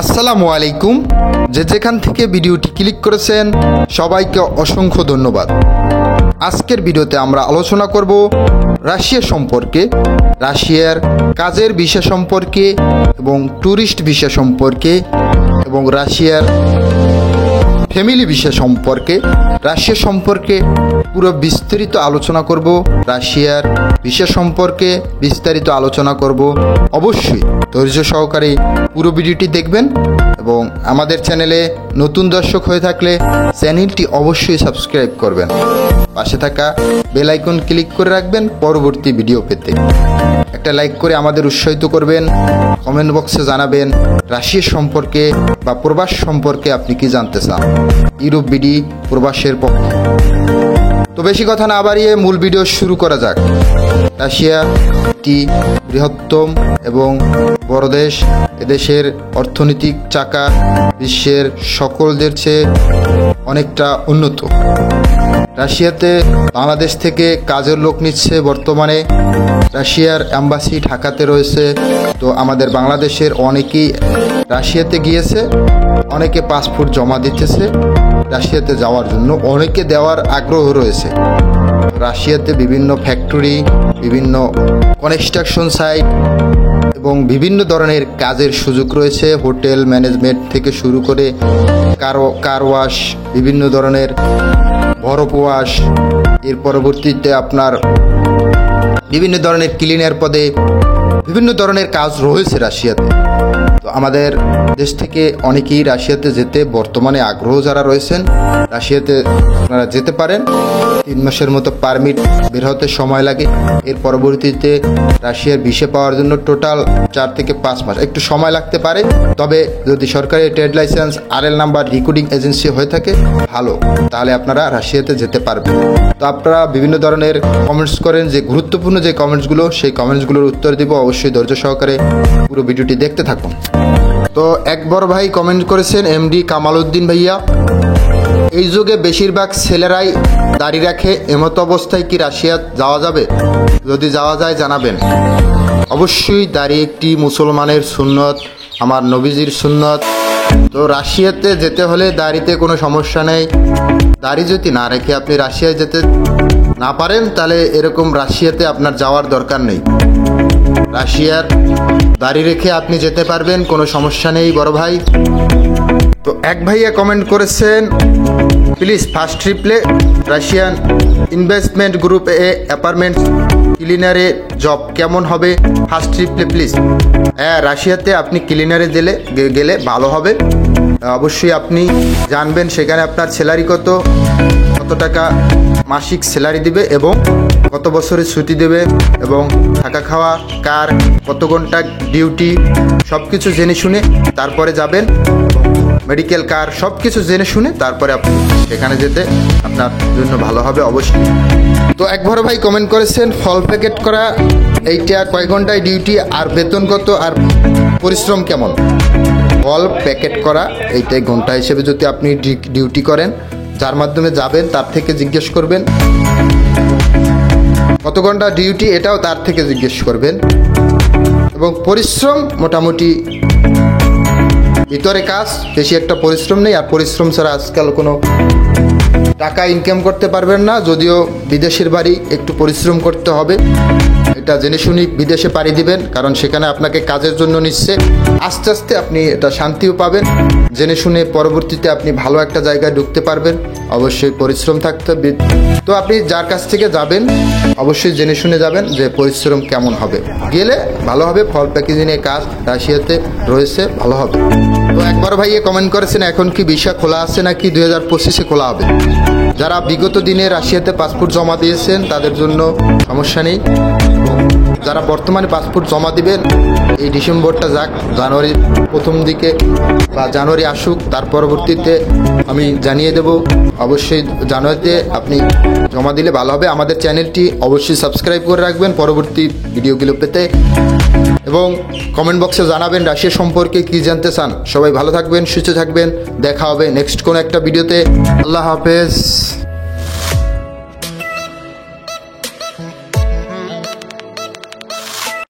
আসসালামু আলাইকুম। যেখান থেকে ভিডিওটি ক্লিক করেছেন সবাইকে অসংখ্য ধন্যবাদ। আজকের ভিডিওতে আমরা আলোচনা করব রাশিয়া সম্পর্কে, রাশিয়ার কাজের ভিসা সম্পর্কে এবং ট্যুরিস্ট ভিসা সম্পর্কে এবং রাশিয়ার ফ্যামিলি ভিসা সম্পর্কে। রাশিয়া সম্পর্কে পুরো বিস্তারিত আলোচনা করব, রাশিয়ার ভিসা সম্পর্কে বিস্তারিত আলোচনা করব। অবশ্যই ধৈর্য সহকারে পুরো ভিডিওটি দেখবেন এবং আমাদের চ্যানেলে নতুন দর্শক হয়ে থাকলে চ্যানেলটি অবশ্যই সাবস্ক্রাইব করবেন, পাশে থাকা বেল আইকন ক্লিক করে রাখবেন পরবর্তী ভিডিও পেতে। একটা লাইক করে আমাদের উৎসাহিত করবেন, কমেন্ট বক্সে জানাবেন রাশিয়া সম্পর্কে বা প্রবাস সম্পর্কে আপনি কি জানতে চান ইউরোপ বিডি প্রবাসের পক্ষে। তো বেশি কথা না বাড়িয়ে মূল ভিডিও শুরু করা যাক। রাশিয়া একটি বৃহত্তম এবং বড় দেশ। এদেশের অর্থনৈতিক চাকা বিশ্বের সকলদের চেয়ে অনেকটা উন্নত। রাশিয়াতে বাংলাদেশ থেকে কাজের লোক নিচ্ছে বর্তমানে। রাশিয়ার অ্যাম্বাসি ঢাকাতে রয়েছে। তো আমাদের বাংলাদেশের অনেকেই রাশিয়াতে গিয়েছে, অনেকে পাসপোর্ট জমা দিতেছে রাশিয়াতে যাওয়ার জন্য, অনেকে দেওয়ার আগ্রহ রয়েছে। রাশিয়াতে বিভিন্ন ফ্যাক্টরি, বিভিন্ন কনস্ট্রাকশন সাইট এবং বিভিন্ন ধরনের কাজের সুযোগ রয়েছে। হোটেল ম্যানেজমেন্ট থেকে শুরু করে কার ওয়াশ, বিভিন্ন ধরনের বরফ ওয়াশ, এর পরবর্তীতে আপনার বিভিন্ন ধরনের ক্লিনার পদে বিভিন্ন ধরনের কাজ রয়েছে রাশিয়াতে। তো আমাদের দেশ থেকে অনেকেই রাশিয়াতে যেতে বর্তমানে আগ্রহ যারা রয়েছেন, রাশিয়াতে আপনারা যেতে পারেন। 3 মাসের মতো পারমিট বের হতে সময় লাগে। এর পরবর্তীতে রাশিয়ার ভিসা পাওয়ার জন্য টোটাল 4 থেকে 5 মাস একটু সময় লাগতে পারে। তবে যদি সরকারি trade licence, RL number, recruiting agency হয়ে থাকে ভালো, তাহলে আপনারা রাশিয়াতে যেতে পারবেন। তো আপনারা বিভিন্ন ধরনের কমেন্টস করেন, যে গুরুত্বপূর্ণ যে কমেন্টসগুলো, সেই কমেন্টসগুলোর উত্তর দিব। অবশ্যই ধৈর্য সহকারে পুরো ভিডিওটি দেখতে থাকুন। তো এক বড় ভাই কমেন্ট করেছেন, MD কামাল উদ্দিন ভাইয়া, এই যুগে বেশিরভাগ ছেলেরাই দাড়ি রাখে, এমতো অবস্থায় কি রাশিয়া যাওয়া যাবে? যদি যাওয়া যায় জানাবেন। অবশ্যই দাড়ি একটি মুসলমানের সুন্নত, আমার নবীজির সুন্নত। তো রাশিয়াতে যেতে হলে দাড়িতে কোনো সমস্যা নেই। দাড়ি যদি না রেখে আপনি রাশিয়ায় যেতে না পারেন, তাহলে এরকম রাশিয়াতে আপনার যাওয়ার দরকার নেই। রাশিয়ার দাড়ি রেখে আপনি যেতে পারবেন, কোনো সমস্যা নেই বড় ভাই। তো এক ভাইয়া কমেন্ট করেছেন, please first reply Russian investment group apartment ক্লিনারে জব কেমন হবে? First reply please. হ্যাঁ, রাশিয়াতে আপনি ক্লিনারে গেলে ভালো হবে। অবশ্যই আপনি জানবেন সেখানে আপনার স্যালারি কত টাকা মাসিক স্যালারি দিবে এবং কত বছরের ছুটি দেবে এবং থাকা খাওয়া কার কত ঘন্টা ডিউটি, সব কিছু জেনে শুনে তারপরে যাবেন। মেডিকেল কার সব কিছু জেনে শুনে তারপরে আপনি সেখানে যেতে আপনার জন্য ভালো হবে অবশ্যই। তো এক বড় ভাই কমেন্ট করেছেন, ফল প্যাকেট করা এইটা কয় ঘন্টায় ডিউটি আর বেতন কত আর পরিশ্রম কেমন? ফল প্যাকেট করা এইটাই ঘন্টা হিসেবে যদি আপনি ডিউটি করেন, যার মাধ্যমে যাবেন তার থেকে জিজ্ঞেস করবেন কত ঘন্টা ডিউটি, এটাও তার থেকে জিজ্ঞেস করবেন। এবং পরিশ্রম মোটামুটি ভিতরে কাজ, বেশি একটা পরিশ্রম নেই। আর পরিশ্রম ছাড়া আজকাল কোনো টাকা ইনকাম করতে পারবেন না। যদিও বিদেশের বাড়ি একটু পরিশ্রম করতে হবে, এটা জেনে শুনি বিদেশে পাড়ি দিবেন, কারণ সেখানে আপনাকে কাজের জন্য নিচ্ছে। আস্তে আস্তে আপনি এটা শান্তিও পাবেন, জেনে শুনে পরবর্তীতে আপনি ভালো একটা জায়গায় ঢুকতে পারবেন। অবশ্যই পরিশ্রম থাকতে হবে। তো আপনি যার কাছ থেকে যাবেন অবশ্যই জেনে শুনে যাবেন যে পরিশ্রম কেমন হবে। গেলে ভালো হবে। ফল প্যাকেজিংয়ের কাজ রাশিয়াতে রয়েছে, ভালো হবে। তো একবার ভাইয়ে কমেন্ট করেছেন, এখন কি ভিসা খোলা আছে নাকি 2025-এ খোলা হবে? যারা বিগত দিনে রাশিয়াতে পাসপোর্ট জমা দিয়েছেন তাদের জন্য সমস্যা নেই। যারা বর্তমানে পাসপোর্ট জমা দিবেন, এই ডিসেম্বরটা যাক, জানুয়ারির প্রথম দিকে বা জানুয়ারি আসুক, তার পরবর্তীতে আমি জানিয়ে দেব। অবশ্যই জানুয়ারিতে আপনি জমা দিলে ভালো হবে। আমাদের চ্যানেলটি অবশ্যই সাবস্ক্রাইব করে রাখবেন পরবর্তী ভিডিওগুলো পেতে এবং কমেন্ট বক্সে জানাবেন রাশিয়া সম্পর্কে কি জানতে চান। সবাই ভালো থাকবেন, সুস্থ থাকবেন। দেখা হবে নেক্সট কোনো একটা ভিডিওতে। আল্লাহ হাফেজ।